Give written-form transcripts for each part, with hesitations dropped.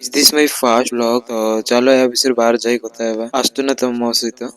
Is this my first vlog? तो चलो या विषय बाहर जाई कथा हेबा आस्तु ना तुम मो सहित।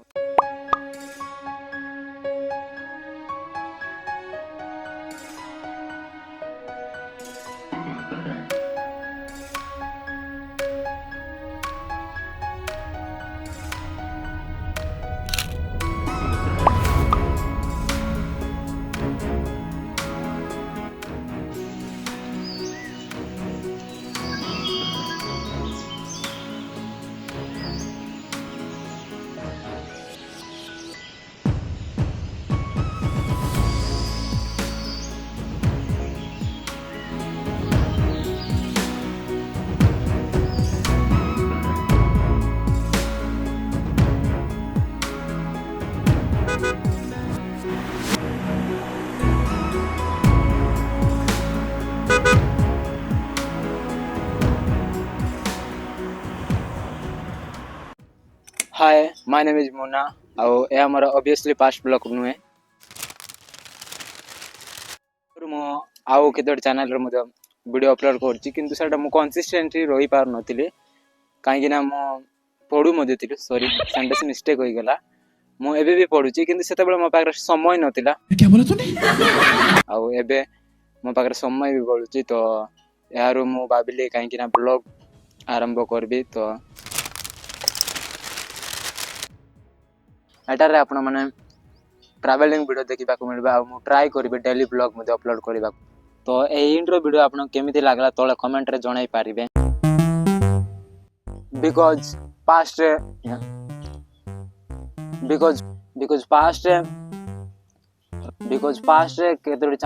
Hi my name is Munna आउ ए हमर ऑब्वियसली पास्ट ब्लॉग नुहे मो आउ केतोड चैनल रे मो वीडियो अपलोड करछि किंतु सेटा मो कंसिस्टेंटली रही पार नथिले काहे ना मो पढु मध्ये थिले सॉरी सेंटेंस मिस्टेक होई गेला मो एबे भी पढुछि किंतु सेते बेले मो पाखरे समय नथिला क्या बोला तूने आउ एबे मो पाखरे समय भी बळुछि तो यारो मो भाबिले काहे ना ब्लॉग आरंभ करबी तो एटारे आपण माने ट्रैवलिंग वीडियो देखिबा को मिलबा आ मु ट्राई करबे डेली ब्लॉग मध्ये अपलोड करबा तो ए इंट्रो वीडियो आपण केमिति लागला तळे कमेंट रे जणाई पारिबे बिकॉज़ पास्ट बिकॉज़ पास्ट रे केतोडी